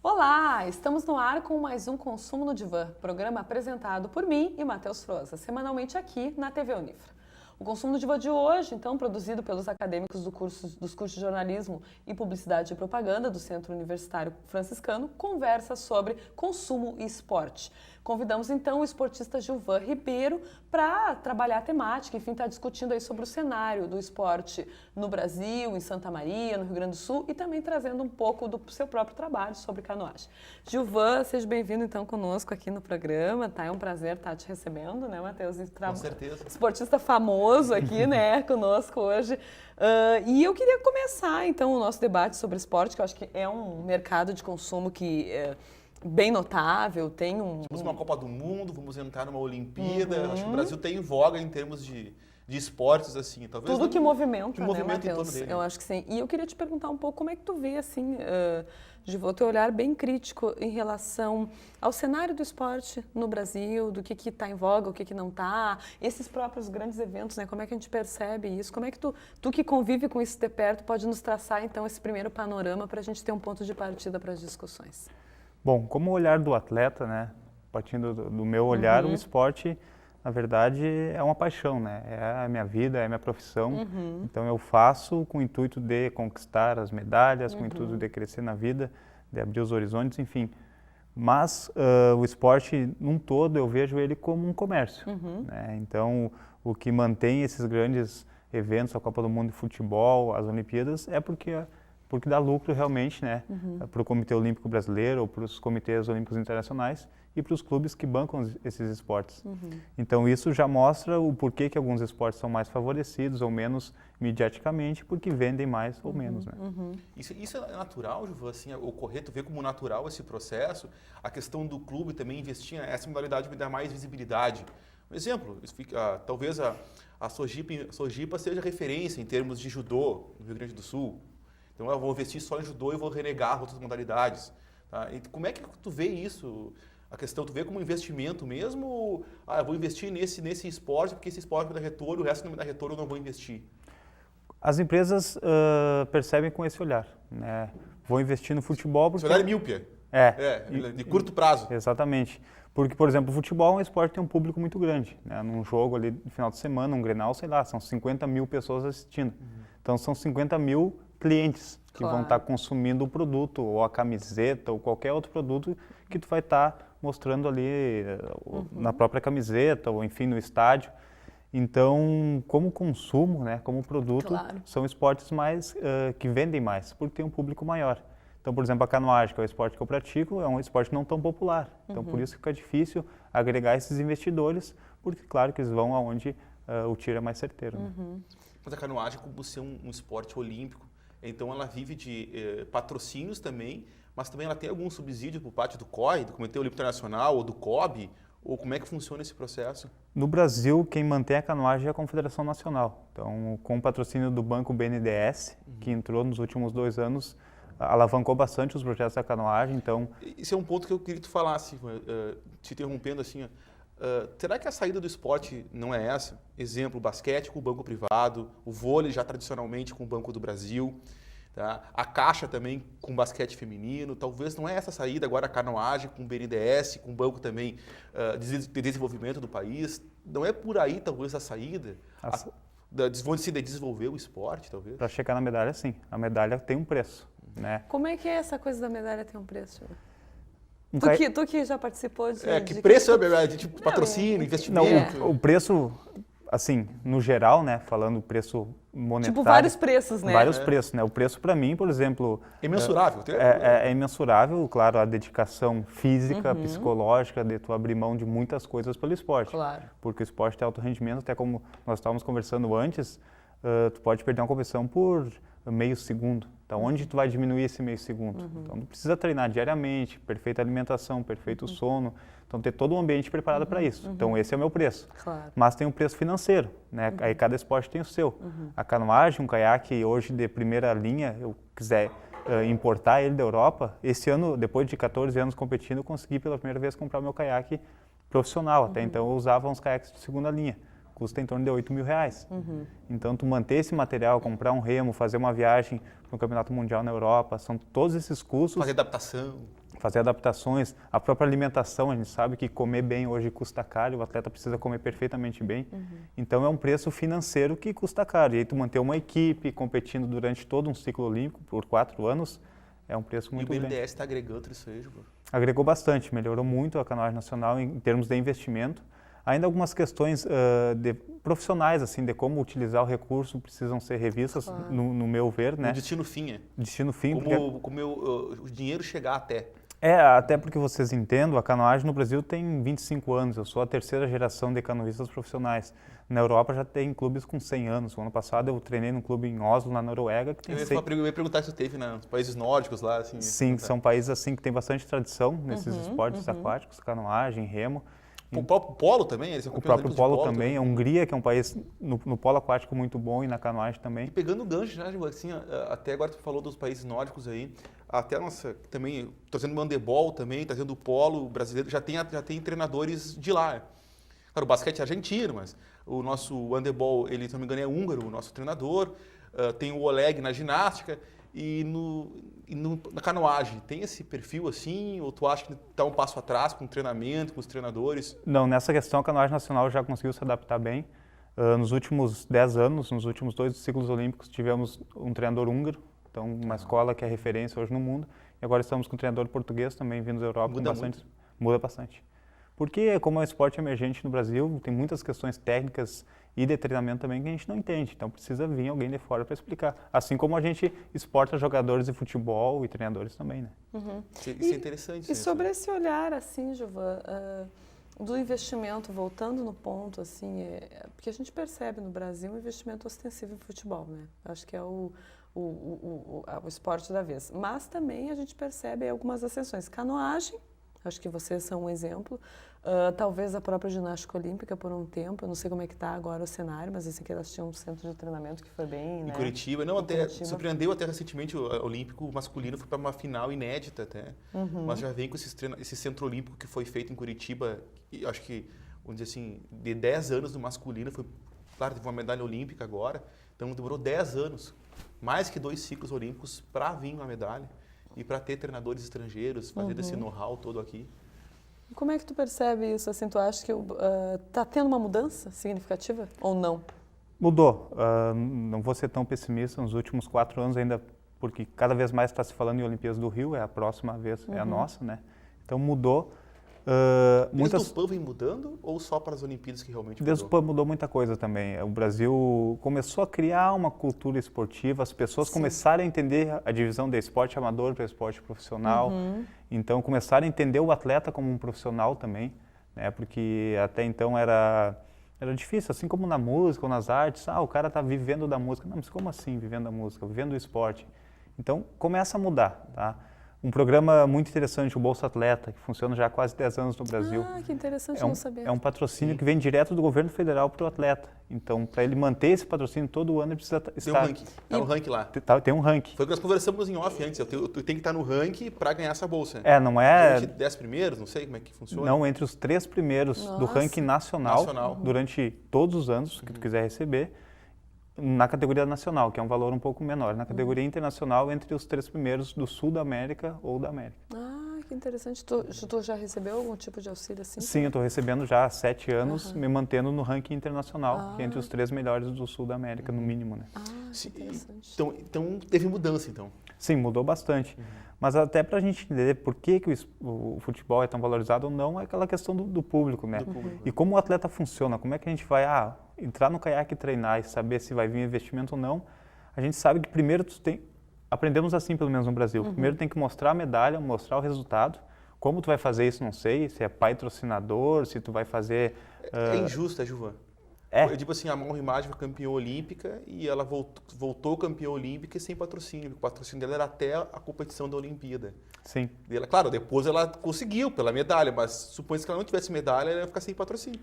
Olá, estamos no ar com mais um Consumo no Divã, programa apresentado por mim e Matheus Froza, semanalmente aqui na TV Unifra. O Consumo no Divã de hoje, então, produzido pelos acadêmicos dos cursos de jornalismo e publicidade e propaganda do Centro Universitário Franciscano, conversa sobre consumo e esporte. Convidamos, então, o esportista Gilvan Ribeiro para trabalhar a temática, enfim, está discutindo aí sobre o cenário do esporte no Brasil, em Santa Maria, no Rio Grande do Sul, e também trazendo um pouco do seu próprio trabalho sobre canoagem. Gilvan, seja bem-vindo, então, conosco aqui no programa, tá? É um prazer estar te recebendo, né, Matheus? Com certeza. Esportista famoso aqui, né, conosco hoje. E eu queria começar, então, o nosso debate sobre esporte, que eu acho que é um mercado de consumo que bem notável, tem Temos uma Copa do Mundo, vamos entrar numa Olimpíada, acho que o Brasil tem voga em termos de esportes, assim, talvez... Tudo que movimenta, né, movimenta Matheus? dele. Eu acho que sim. E eu queria te perguntar um pouco como é que tu vê, assim, de teu olhar bem crítico em relação ao cenário do esporte no Brasil, do que está em voga, o que não está, esses próprios grandes eventos, né? Como é que a gente percebe isso? Como é que tu que convive com isso de perto pode nos traçar, então, esse primeiro panorama para a gente ter um ponto de partida para as discussões? Bom, como o olhar do atleta, né, partindo do meu olhar, o esporte, na verdade, é uma paixão, né, é a minha vida, é a minha profissão, então eu faço com o intuito de conquistar as medalhas, com o intuito de crescer na vida, de abrir os horizontes, enfim. Mas o esporte, num todo, eu vejo ele como um comércio, né, então o que mantém esses grandes eventos, a Copa do Mundo de Futebol, as Olimpíadas, é porque dá lucro realmente, né, para o Comitê Olímpico Brasileiro ou para os comitês olímpicos internacionais e para os clubes que bancam esses esportes. Então isso já mostra o porquê que alguns esportes são mais favorecidos ou menos mediaticamente, porque vendem mais ou menos, né. Isso é natural, Gilvan, assim, ocorrer, tu vê como natural esse processo, a questão do clube também investir nessa modalidade me dá mais visibilidade. Um exemplo, talvez a Sojipa seja referência em termos de judô no Rio Grande do Sul. Então eu vou investir só em judô e vou renegar outras modalidades. Tá? E como é que tu vê isso? A questão, tu vê como investimento mesmo? Ou, eu vou investir nesse esporte porque esse esporte me dá retorno, o resto não me dá retorno, eu não vou investir. As empresas percebem com esse olhar, né? Vou investir no futebol porque... Esse olhar é míope. De curto prazo. Exatamente. Porque, por exemplo, o futebol é um esporte que tem um público muito grande, né? Num jogo ali no final de semana, um Grenal, sei lá, são 50 mil pessoas assistindo. Então são 50 mil clientes que vão estar consumindo o produto, ou a camiseta, ou qualquer outro produto que tu vai estar mostrando ali na própria camiseta, ou enfim, no estádio. Então, como consumo, né, como produto, são esportes mais que vendem mais, porque tem um público maior. Então, por exemplo, a canoagem, que é o esporte que eu pratico, é um esporte não tão popular. Então, por isso fica difícil agregar esses investidores, porque, claro, que eles vão aonde o tiro é mais certeiro. Né? Mas a canoagem, como ser um esporte olímpico, então ela vive de patrocínios também, mas também ela tem algum subsídio por parte do COI, do Comitê Olímpico Internacional, ou do COB, ou como é que funciona esse processo? No Brasil, quem mantém a canoagem é a Confederação Nacional. Então, com o patrocínio do Banco BNDES, que entrou nos últimos 2 anos, alavancou bastante os projetos da canoagem, então... Esse é um ponto que eu queria que tu falasse, te interrompendo assim, será que a saída do esporte não é essa? Exemplo, o basquete com o banco privado, o vôlei já tradicionalmente com o Banco do Brasil, tá? A Caixa também com o basquete feminino, talvez não é essa a saída, agora a canoagem com o BNDES, com o banco também de desenvolvimento do país, não é por aí talvez a saída? De desenvolver o esporte, talvez? Para chegar na medalha, sim. A medalha tem um preço, né? Como é que é essa coisa da medalha ter um preço? Tu que já participou de... que preço é a medalha? Tipo, patrocínio, investimento? Não, o preço, assim, no geral, né? Falando preço monetário... Tipo, vários preços, né? Vários preços, né? O preço para mim, por exemplo... É imensurável. É imensurável, claro, a dedicação física, psicológica, de tu abrir mão de muitas coisas pelo esporte. Claro. Porque o esporte tem alto rendimento, até como nós estávamos conversando antes, tu pode perder uma competição por meio segundo. Então, onde tu vai diminuir esse meio segundo? Então, tu precisa treinar diariamente, perfeita alimentação, perfeito sono. Então, ter todo um ambiente preparado para isso. Então, esse é o meu preço. Claro. Mas tem um preço financeiro, né? Aí cada esporte tem o seu. A canoagem, um caiaque hoje de primeira linha, eu quiser importar ele da Europa, esse ano, depois de 14 anos competindo, eu consegui pela primeira vez comprar o meu caiaque profissional. Até então, eu usava uns caiaques de segunda linha. Custa em torno de R$8.000. Então, tu manter esse material, comprar um remo, fazer uma viagem para um campeonato mundial na Europa, são todos esses custos. Fazer adaptação. fazer adaptações, a própria alimentação, a gente sabe que comer bem hoje custa caro, o atleta precisa comer perfeitamente bem, então é um preço financeiro que custa caro. E aí tu manter uma equipe competindo durante todo um ciclo olímpico, por 4 anos, é um preço muito grande. E o BNDES está agregando isso aí, Juba? Agregou bastante, melhorou muito a canoagem nacional em termos de investimento. Ainda algumas questões profissionais, assim, de como utilizar o recurso precisam ser revistas, no meu ver, né? O destino fim, é? Destino fim. Como o dinheiro chegar até. Até porque vocês entendam, a canoagem no Brasil tem 25 anos, eu sou a 3ª geração de canoístas profissionais. Na Europa já tem clubes com 100 anos. O ano passado eu treinei num clube em Oslo, na Noruega, que tem Eu ia perguntar se teve nos países nórdicos lá, assim. Sim, são países assim que têm bastante tradição nesses esportes aquáticos, canoagem, remo. O próprio polo também? Eles são O próprio polo também. também. A Hungria, que é um país no polo aquático muito bom e na canoagem também. E pegando o gancho, né, assim, até agora tu falou dos países nórdicos aí, até a nossa, também, trazendo o handebol também, trazendo o polo brasileiro, já tem treinadores de lá. Claro, o basquete é argentino, mas o nosso handebol, ele, se não me engano, é húngaro, o nosso treinador. Tem o Oleg na ginástica. Na canoagem, tem esse perfil assim? Ou tu acha que está um passo atrás com o treinamento, com os treinadores? Não, nessa questão a canoagem nacional já conseguiu se adaptar bem. Nos últimos 10 anos, nos últimos 2 ciclos olímpicos, tivemos um treinador húngaro, então uma escola que é referência hoje no mundo. E agora estamos com um treinador português também vindo da Europa. Muda bastante. Porque como é um esporte emergente no Brasil, tem muitas questões técnicas e de treinamento também que a gente não entende. Então precisa vir alguém de fora para explicar. Assim como a gente exporta jogadores de futebol e treinadores também, né? Isso é interessante. E sobre esse olhar, assim, Gilvan, do investimento, voltando no ponto, assim, porque a gente percebe no Brasil um investimento ostensivo em futebol, né? Acho que é o esporte da vez. Mas também a gente percebe algumas ascensões. Canoagem, acho que vocês são um exemplo. Talvez a própria ginástica olímpica por um tempo, eu não sei como é que está agora o cenário, mas esse aqui elas tinham um centro de treinamento que foi bem, né? Em Curitiba, surpreendeu até recentemente o olímpico masculino, foi para uma final inédita até, mas já vem com esse centro olímpico que foi feito em Curitiba, e acho que, vamos dizer assim, de 10 anos do masculino, claro, teve uma medalha olímpica agora, então demorou 10 anos, mais que 2 ciclos olímpicos para vir uma medalha e para ter treinadores estrangeiros, fazer esse know-how todo aqui. Como é que tu percebe isso? Assim, tu acha que está tendo uma mudança significativa ou não? Mudou. Não vou ser tão pessimista nos últimos 4 anos ainda, porque cada vez mais está se falando em Olimpíadas do Rio, é a próxima vez, é a nossa, né? Então mudou. Desde o PAN vem mudando ou só para as Olimpíadas que realmente mudou? Desde o PAN mudou muita coisa também. O Brasil começou a criar uma cultura esportiva, as pessoas começaram a entender a divisão de esporte amador para esporte profissional, então começaram a entender o atleta como um profissional também, né? Porque até então era difícil, assim como na música ou nas artes, o cara está vivendo da música. Não, mas como assim vivendo da música? Vivendo do esporte. Então começa a mudar, tá? Um programa muito interessante, o Bolsa Atleta, que funciona já há quase 10 anos no Brasil. Que interessante, não sabia. É um patrocínio que vem direto do governo federal para o atleta. Então, para ele manter esse patrocínio todo ano, ele precisa estar... Tem um ranking lá. Tem um ranking. Foi o que nós conversamos em off antes. Eu tenho que estar no ranking para ganhar essa bolsa. Não é... Entre 10 primeiros, não sei como é que funciona. Não, entre os 3 primeiros do ranking nacional. Durante todos os anos que tu quiser receber, na categoria nacional, que é um valor um pouco menor. Na categoria internacional, entre os 3 primeiros do sul da América ou da América. Que interessante. Tu já recebeu algum tipo de auxílio assim? Sim, eu estou recebendo já há 7 anos, me mantendo no ranking internacional, que é entre os 3 melhores do sul da América, no mínimo, né? Que interessante. Então, teve mudança, então? Sim, mudou bastante. Mas até para a gente entender por que o futebol é tão valorizado ou não, é aquela questão do público, né? E como o atleta funciona, como é que a gente vai entrar no caiaque e treinar e saber se vai vir investimento ou não? A gente sabe que primeiro aprendemos assim pelo menos no Brasil, primeiro tem que mostrar a medalha, mostrar o resultado. Como tu vai fazer isso, não sei, se é patrocinador, se tu vai fazer... É injusto, Gilvan. Eu digo assim, a Mauro Imagem foi campeã olímpica e ela voltou campeã olímpica sem patrocínio. O patrocínio dela era até a competição da Olimpíada. Sim. E ela, claro, depois ela conseguiu pela medalha, mas supõe que ela não tivesse medalha, ela ia ficar sem patrocínio.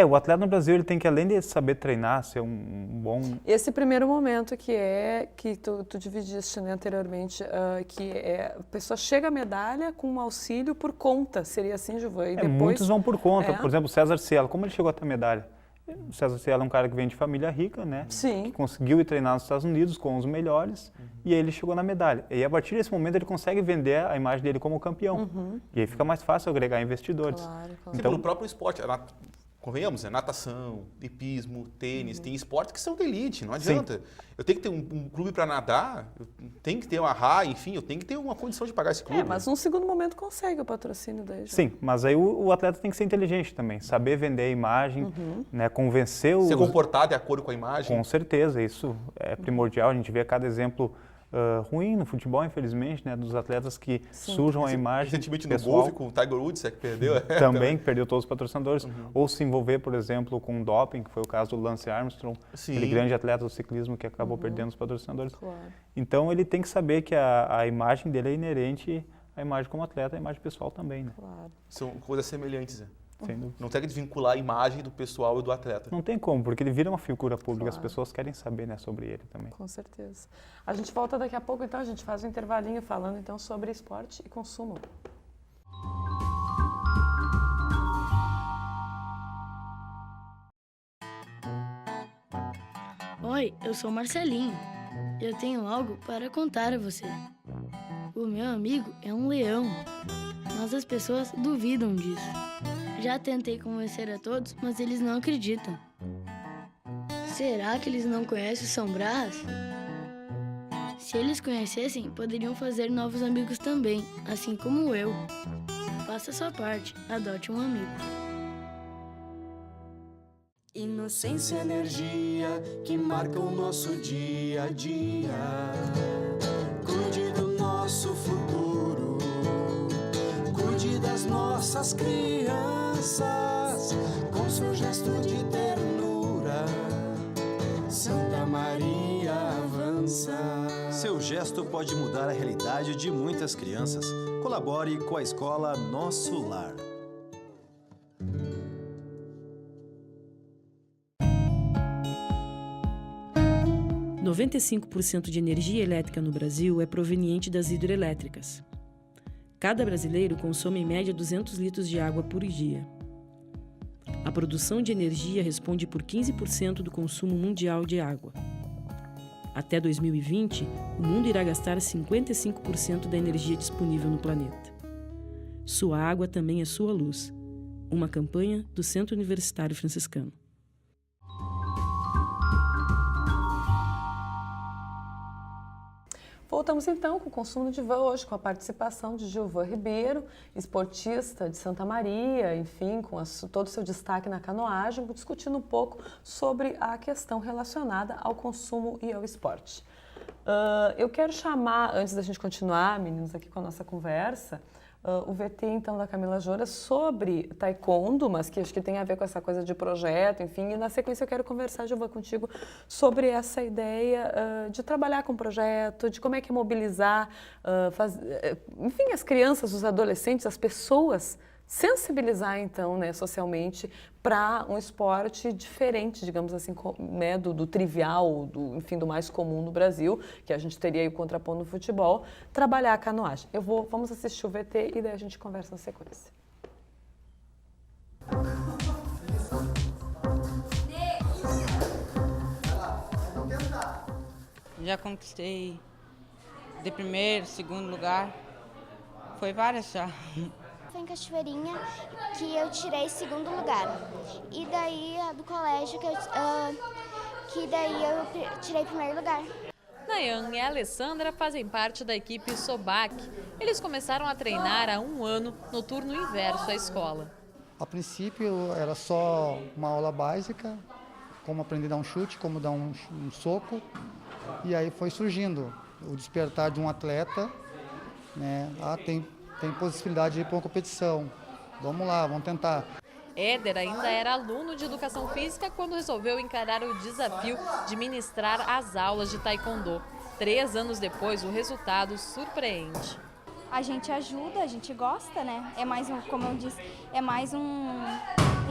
O atleta no Brasil, ele tem que, além de saber treinar, ser um bom... Esse primeiro momento que tu dividiste, né, anteriormente, a pessoa chega à medalha com um auxílio por conta, seria assim, Gilvan? E depois... Muitos vão por conta. Por exemplo, o César Cielo, como ele chegou até a medalha? O César Cielo é um cara que vem de família rica, né? Sim. Que conseguiu ir treinar nos Estados Unidos com os melhores e aí ele chegou na medalha. E a partir desse momento ele consegue vender a imagem dele como campeão. E aí fica mais fácil agregar investidores. Claro. Então, no próprio esporte, convenhamos, natação, hipismo, tênis, tem esportes que são de elite, não adianta. Eu tenho que ter um clube para nadar, eu tenho que ter uma RAI, enfim, eu tenho que ter uma condição de pagar esse clube. Mas num segundo momento consegue o patrocínio daí. Já. Sim, mas aí o atleta tem que ser inteligente também, saber vender a imagem, né, convencer os... Ser comportado de acordo com a imagem. Com certeza, isso é primordial. A gente vê cada exemplo ruim no futebol, infelizmente, né, dos atletas que sujam a imagem Recentemente pessoal. no golfe com o Tiger Woods, que perdeu. Também perdeu todos os patrocinadores. Ou se envolver, por exemplo, com doping, que foi o caso do Lance Armstrong, aquele grande atleta do ciclismo que acabou perdendo os patrocinadores. Claro. Então ele tem que saber que a imagem dele é inerente à imagem como atleta, à imagem pessoal também, né? Claro. São coisas semelhantes, né? Sem dúvida. Não tem que desvincular a imagem do pessoal e do atleta. Não tem como, porque ele vira uma figura pública, Claro. as pessoas querem saber, né, sobre ele também. Com certeza. A gente volta daqui a pouco, então a gente faz um intervalinho falando então sobre esporte e consumo. Oi, eu sou Marcelinho. Eu tenho algo para contar a você. O meu amigo é um leão, mas as pessoas duvidam disso. Já tentei convencer a todos, mas eles não acreditam. Será que eles não conhecem o São Brás? Se eles conhecessem, poderiam fazer novos amigos também, assim como eu. Faça a sua parte, adote um amigo. Inocência, energia que marca o nosso dia a dia. Cuide do nosso futuro, cuide das nossas crianças, com seu gesto de ternura. Santa Maria avança. Seu gesto pode mudar a realidade de muitas crianças. Colabore com a escola Nosso Lar. – 95% de energia elétrica no Brasil é proveniente das hidrelétricas. Cada brasileiro consome em média 200 litros de água por dia. A produção de energia responde por 15% do consumo mundial de água. Até 2020, o mundo irá gastar 55% da energia disponível no planeta. Sua água também é sua luz. Uma campanha do Centro Universitário Franciscano. Voltamos então com o Consumo no Divã hoje, com a participação de Gilvan Ribeiro, esportista de Santa Maria, enfim, com todo o seu destaque na canoagem, discutindo um pouco sobre a questão relacionada ao consumo e ao esporte. Eu quero chamar, antes da gente continuar, meninos, aqui com a nossa conversa, o VT, então, da Camila Jora sobre taekwondo, mas que acho que tem a ver com essa coisa de projeto, enfim, e na sequência eu quero conversar, Gilvan, contigo sobre essa ideia de trabalhar com projeto, de como é que mobilizar, enfim, as crianças, os adolescentes, as pessoas, sensibilizar, então, né, socialmente para um esporte diferente, digamos assim, né, do trivial, enfim, do mais comum no Brasil, que a gente teria aí o contraponto no futebol, trabalhar a canoagem. Vamos assistir o VT e daí a gente conversa na sequência. Já conquistei de primeiro, segundo lugar, foi várias já. Foi em Cachoeirinha que eu tirei segundo lugar. E daí a do colégio que daí eu tirei primeiro lugar. Nayan e a Alessandra fazem parte da equipe Sobac. Eles começaram a treinar há 1 ano no turno inverso à escola. A princípio era só uma aula básica, como aprender a dar um chute, como dar um soco. E aí foi surgindo o despertar de um atleta, né? Tem possibilidade de ir para uma competição. Vamos lá, vamos tentar. Éder ainda era aluno de educação física quando resolveu encarar o desafio de ministrar as aulas de taekwondo. 3 anos depois, o resultado surpreende. A gente ajuda, a gente gosta, né? É mais como eu disse, é mais um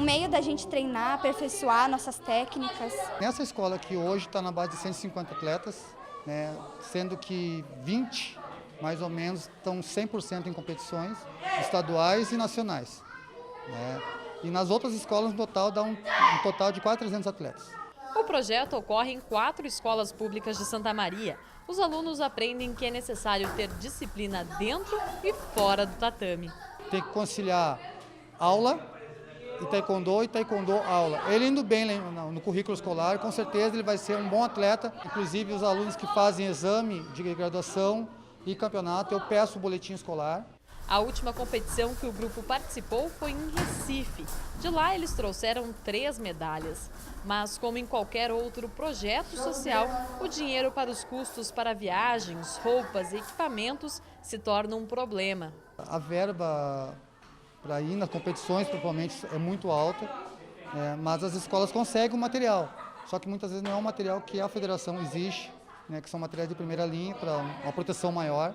meio da gente treinar, aperfeiçoar nossas técnicas. Nessa escola que hoje está na base de 150 atletas, né, sendo que 20, mais ou menos, estão 100% em competições estaduais e nacionais, né? E nas outras escolas, no total, dá um total de quase 300 atletas. O projeto ocorre em 4 escolas públicas de Santa Maria. Os alunos aprendem que é necessário ter disciplina dentro e fora do tatame. Tem que conciliar aula e taekwondo aula. Ele indo bem no currículo escolar, com certeza ele vai ser um bom atleta. Inclusive os alunos que fazem exame de graduação e campeonato, eu peço o boletim escolar. A última competição que o grupo participou foi em Recife. De lá eles trouxeram 3 medalhas. Mas como em qualquer outro projeto social, o dinheiro para os custos para viagens, roupas e equipamentos se torna um problema. A verba para ir nas competições, provavelmente, é muito alta, mas as escolas conseguem o material. Só que muitas vezes não é um material que a federação exige, que são materiais de primeira linha para uma proteção maior.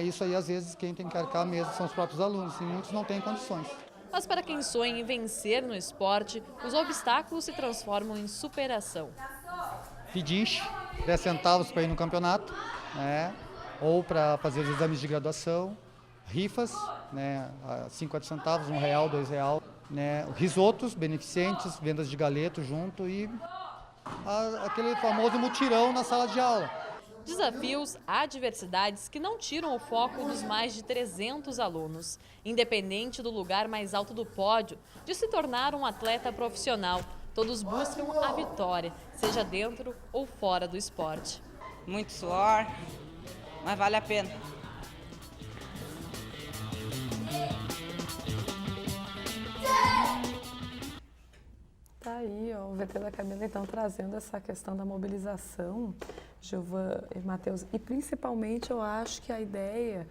Isso aí, às vezes, quem tem que arcar mesmo são os próprios alunos, e muitos não têm condições. Mas para quem sonha em vencer no esporte, os obstáculos se transformam em superação. Pedinche, 10 centavos para ir no campeonato, ou para fazer os exames de graduação, rifas, 50 centavos, R$1, R$2, risotos beneficentes, vendas de galeto junto e aquele famoso mutirão na sala de aula. Desafios, adversidades que não tiram o foco dos mais de 300 alunos. Independente do lugar mais alto do pódio, de se tornar um atleta profissional, todos buscam a vitória, seja dentro ou fora do esporte. Muito suor, mas vale a pena. Tá aí, ó, o VT da Camila então trazendo essa questão da mobilização, Gilvan e Matheus, e principalmente eu acho que a ideia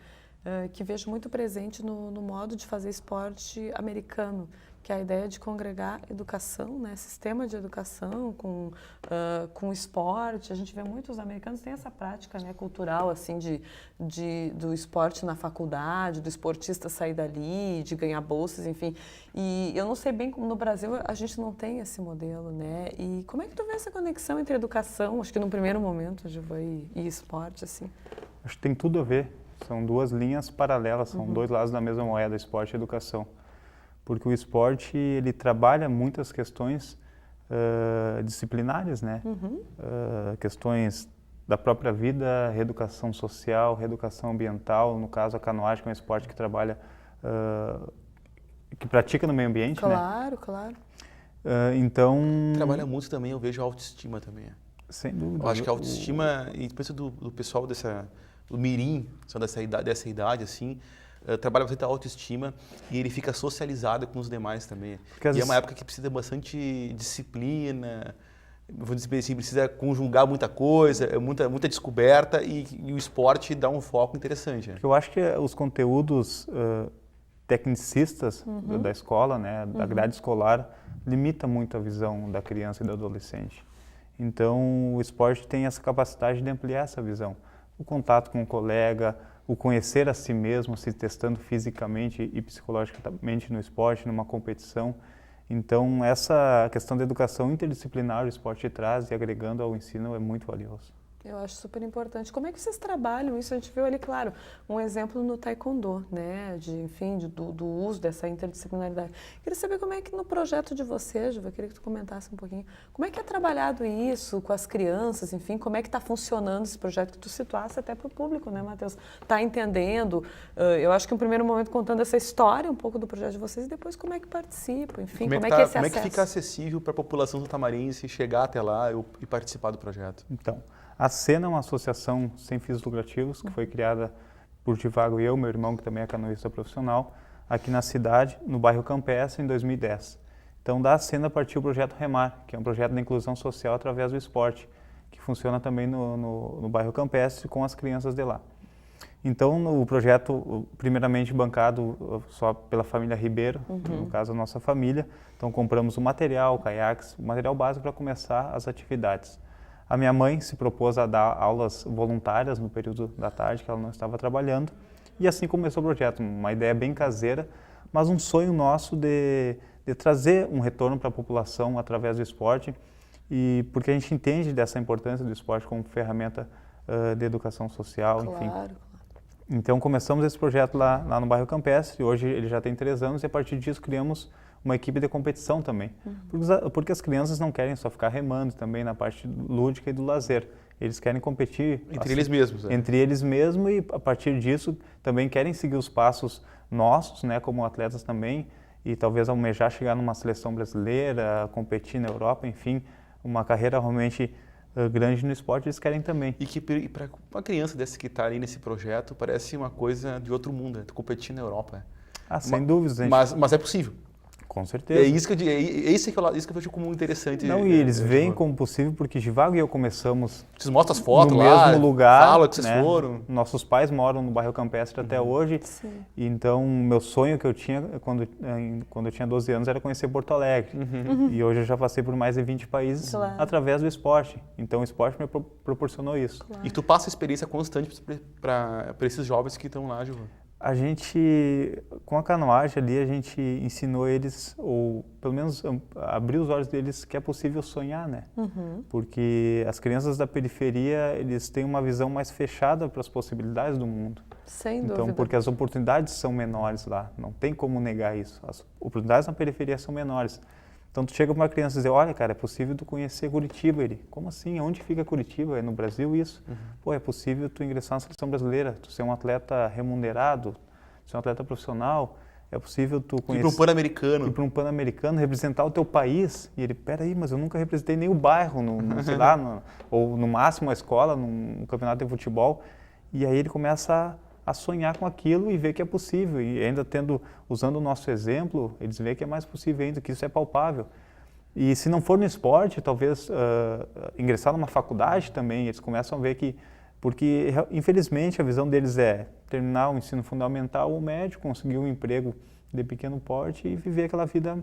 que vejo muito presente no modo de fazer esporte americano, que é a ideia de congregar educação, sistema de educação com esporte. A gente vê muitos americanos têm essa prática cultural assim do esporte na faculdade, do esportista sair dali, de ganhar bolsas, enfim. E eu não sei bem como no Brasil a gente não tem esse modelo, E como é que tu vê essa conexão entre educação, acho que no primeiro momento, Gilvan, e esporte, assim? Acho que tem tudo a ver. São 2 linhas paralelas, são 2 lados da mesma moeda, esporte e educação. Porque o esporte, ele trabalha muitas questões disciplinares, questões da própria vida, reeducação social, reeducação ambiental, no caso a canoagem, que é um esporte que trabalha, que pratica no meio ambiente, Claro, claro. Então... Trabalha muito também, eu vejo a autoestima também. Sem dúvida. Eu acho que a autoestima, e depois do pessoal do mirim, são dessa idade assim, trabalha bastante a autoestima e ele fica socializado com os demais também. E é uma época que precisa de bastante disciplina, vou dizer assim, precisa conjugar muita coisa, muita descoberta e o esporte dá um foco interessante. Eu acho que os conteúdos tecnicistas da escola, da grade escolar, limita muito a visão da criança e do adolescente. Então o esporte tem essa capacidade de ampliar essa visão. O contato com o colega, o conhecer a si mesmo, se testando fisicamente e psicologicamente no esporte, numa competição. Então, essa questão da educação interdisciplinar o esporte traz e agregando ao ensino é muito valioso. Eu acho super importante. Como é que vocês trabalham isso? A gente viu ali, claro, um exemplo no taekwondo, do uso dessa interdisciplinaridade. Queria saber como é que no projeto de vocês, eu queria que tu comentasse um pouquinho, como é que é trabalhado isso com as crianças, como é que está funcionando esse projeto que tu situasse até para o público, Matheus? Está entendendo? Eu acho que um primeiro momento contando essa história um pouco do projeto de vocês e depois como é que participam, como é que é esse acesso? Como é que fica acessível para a população santamarense chegar até lá e participar do projeto? Então, a Sena é uma associação sem fins lucrativos que foi criada por Divago e eu, meu irmão, que também é canoísta profissional, aqui na cidade, no bairro Campestre, em 2010. Então, da Sena partiu o projeto Remar, que é um projeto de inclusão social através do esporte, que funciona também no bairro Campestre com as crianças de lá. Então, o projeto, primeiramente bancado só pela família Ribeiro, no caso a nossa família. Então, compramos o material, caiaques, o material básico para começar as atividades. A minha mãe se propôs a dar aulas voluntárias no período da tarde, que ela não estava trabalhando, e assim começou o projeto, uma ideia bem caseira, mas um sonho nosso de trazer um retorno para a população através do esporte, e porque a gente entende dessa importância do esporte como ferramenta de educação social, enfim. Claro. Então começamos esse projeto lá no bairro Campestre, hoje ele já tem 3 anos, e a partir disso criamos uma equipe de competição também. Porque as crianças não querem só ficar remando também na parte lúdica e do lazer. Eles querem competir entre eles mesmos. Entre eles mesmos e a partir disso também querem seguir os passos nossos, né, como atletas também, e talvez almejar chegar numa seleção brasileira, competir na Europa, enfim, uma carreira realmente grande no esporte eles querem também. E que para uma criança dessa que está ali nesse projeto parece uma coisa de outro mundo, né? Competir na Europa. Sem dúvidas. Mas é possível. Com certeza. É isso que eu vejo como interessante. Não, e eles veem como possível porque Givago e eu começamos. Vocês mostram as fotos no lá, mesmo lugar. Fala que vocês foram. Nossos pais moram no bairro Campestre até hoje. Sim. Então, meu sonho que eu tinha quando eu tinha 12 anos era conhecer Porto Alegre. E hoje eu já passei por mais de 20 países através do esporte. Então, o esporte me proporcionou isso. E tu passa a experiência constante para esses jovens que estão lá, Givago? A gente, com a canoagem ali, a gente ensinou eles, ou pelo menos abrir os olhos deles que é possível sonhar, né? Porque as crianças da periferia, eles têm uma visão mais fechada para as possibilidades do mundo. Sem então, dúvida. Porque as oportunidades são menores lá, não tem como negar isso. As oportunidades na periferia são menores. Então, tu chega para uma criança e diz, olha, cara, é possível tu conhecer Curitiba. Ele, como assim? Onde fica Curitiba? É no Brasil isso? Pô, é possível tu ingressar na seleção brasileira, tu ser um atleta remunerado, ser um atleta profissional. É possível tu conhecer... Ir para um Pan-Americano. Ir para um Pan-Americano, representar o teu país. E ele, peraí, mas eu nunca representei nem o bairro, sei lá, ou no máximo a escola, num campeonato de futebol. E aí ele começa a sonhar com aquilo e ver que é possível. E ainda usando o nosso exemplo, eles veem que é mais possível ainda, que isso é palpável. E se não for no esporte, talvez ingressar numa faculdade também, eles começam a ver que... Porque, infelizmente, a visão deles é terminar o ensino fundamental ou médio, conseguir um emprego de pequeno porte e viver aquela vida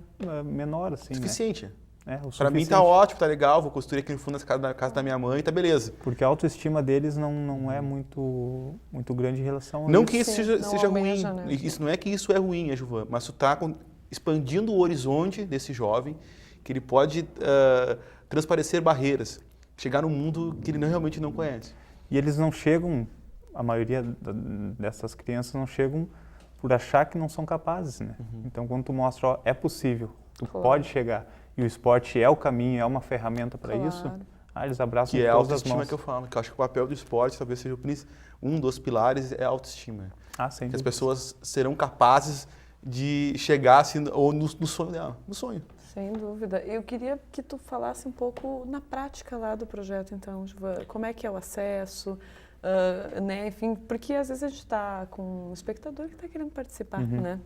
menor, assim, suficiente. Né? Para mim tá ótimo, tá legal, vou construir aqui no fundo da casa da minha mãe, tá beleza. Porque a autoestima deles não é muito grande em relação a não isso. Que isso seja ruim, né? Isso não é que isso é ruim, Giovana, mas tu tá expandindo o horizonte desse jovem, que ele pode transparecer barreiras, chegar num mundo que ele realmente não conhece. E eles não chegam, a maioria dessas crianças não chegam por achar que não são capazes, né? Então, quando tu mostra, ó, é possível, tu pode chegar, e o esporte é o caminho, é uma ferramenta para isso, eles abraçam todas as mãos. Que é a autoestima que eu falo, que eu acho que o papel do esporte talvez seja um dos pilares, é a autoestima. Sem que as pessoas serão capazes de chegar assim, ou no sonho dela, no sonho. Sem dúvida. Eu queria que tu falasse um pouco na prática lá do projeto, então, Giovana. Como é que é o acesso, né? Enfim, porque às vezes a gente está com um espectador que está querendo participar, né?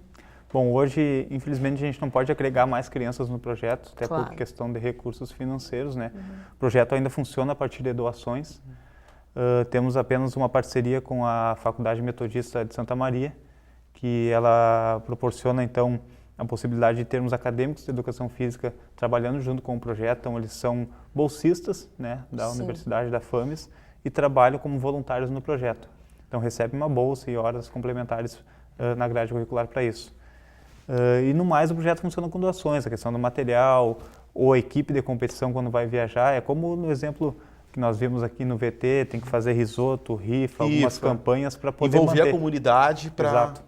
Bom, hoje, infelizmente, a gente não pode agregar mais crianças no projeto, até por questão de recursos financeiros, né? O projeto ainda funciona a partir de doações. Temos apenas uma parceria com a Faculdade Metodista de Santa Maria, que ela proporciona, então, a possibilidade de termos acadêmicos de educação física trabalhando junto com o projeto. Então, eles são bolsistas, né, da Universidade da FAMES e trabalham como voluntários no projeto. Então, recebem uma bolsa e horas complementares na grade curricular para isso. E no mais, o projeto funciona com doações, a questão do material ou a equipe de competição quando vai viajar. É como no exemplo que nós vimos aqui no VT, tem que fazer risoto, rifa, algumas campanhas para poder envolver manter a comunidade para... Exato.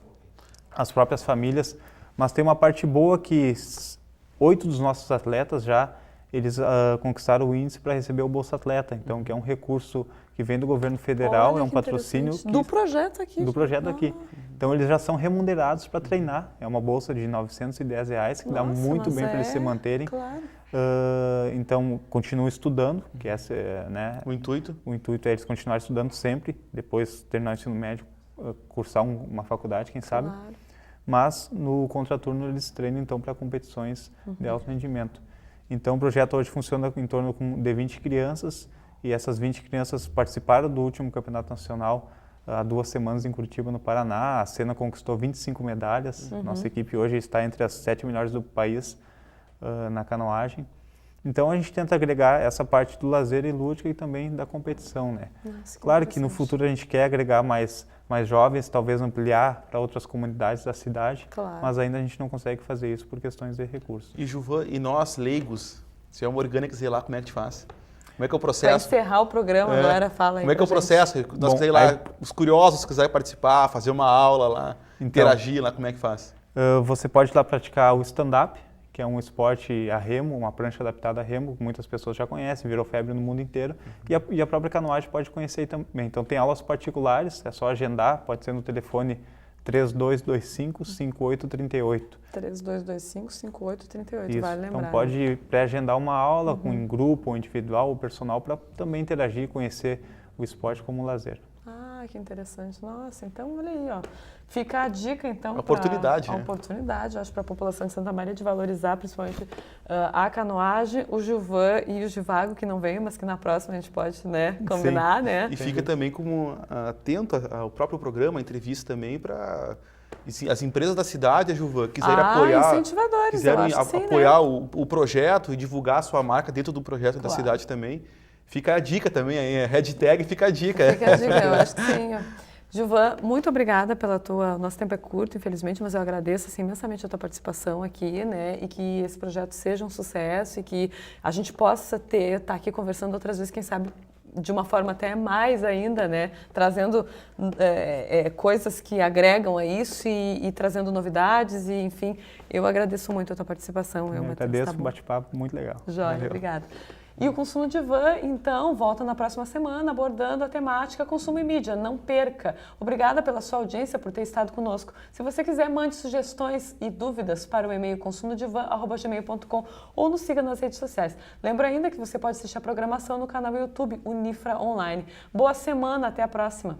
As próprias famílias. Mas tem uma parte boa que 8 dos nossos atletas eles conquistaram o índice para receber o Bolsa Atleta, então que é um recurso que vem do governo federal, é um patrocínio do projeto aqui. Do projeto aqui. Então eles já são remunerados para treinar. É uma bolsa de R$910 que dá muito bem para eles se manterem. Claro. Então continuam estudando, que esse né? O intuito. O intuito é eles continuarem estudando sempre, depois terminar o ensino médio, cursar uma faculdade, quem sabe. Mas no contraturno eles treinam então para competições de alto rendimento. Então o projeto hoje funciona em torno de 20 crianças e essas 20 crianças participaram do último campeonato nacional há 2 semanas em Curitiba, no Paraná. A Sena conquistou 25 medalhas. Nossa equipe hoje está entre as 7 melhores do país na canoagem. Então a gente tenta agregar essa parte do lazer e lúdica e também da competição, né? Claro que no futuro a gente quer agregar mais jovens, talvez ampliar para outras comunidades da cidade, mas ainda a gente não consegue fazer isso por questões de recursos. E Giovana, e nós leigos, se é uma orgânica, sei lá como é que te faz? Como é que é o processo? Para encerrar o programa, agora fala aí. Como é que é o processo? Nós quiserem lá, os curiosos quiserem participar, fazer uma aula lá, interagir lá, como é que faz? Você pode lá praticar o stand-up, que é um esporte a remo, uma prancha adaptada a remo, muitas pessoas já conhecem, virou febre no mundo inteiro, e a própria canoagem pode conhecer também. Então tem aulas particulares, é só agendar, pode ser no telefone 3225-5838. 3225-5838, vale lembrar. Então pode pré-agendar uma aula em grupo, ou individual, ou personal, para também interagir e conhecer o esporte como lazer. Ah, que interessante. Nossa, então olha aí, ó. Fica a dica, então, oportunidade, a oportunidade, acho, para a população de Santa Maria de valorizar, principalmente a canoagem, o Gilvan e o Givago, que não veio, mas que na próxima a gente pode, né, combinar, né? E fica também como atento ao próprio programa, a entrevista também, para as empresas da cidade, a Gilvan, quiserem apoiar, incentivadores, quiserem eu acho que sim, apoiar né? o projeto e divulgar a sua marca dentro do projeto da cidade também. Fica a dica também, aí, hashtag fica a dica. Fica a dica, eu acho que sim. Gilvan, muito obrigada pela tua... Nosso tempo é curto, infelizmente, mas eu agradeço assim, imensamente a tua participação aqui, né? E que esse projeto seja um sucesso e que a gente possa estar aqui conversando outras vezes, quem sabe, de uma forma até mais ainda, né? Trazendo coisas que agregam a isso e trazendo novidades e, enfim, eu agradeço muito a tua participação. Eu agradeço, um bate-papo muito legal. Jóia, obrigada. E o Consumo de Van, então, volta na próxima semana abordando a temática consumo e mídia. Não perca! Obrigada pela sua audiência, por ter estado conosco. Se você quiser, mande sugestões e dúvidas para o e-mail consumodevan@gmail.com ou nos siga nas redes sociais. Lembra ainda que você pode assistir a programação no canal YouTube Unifra Online. Boa semana, até a próxima!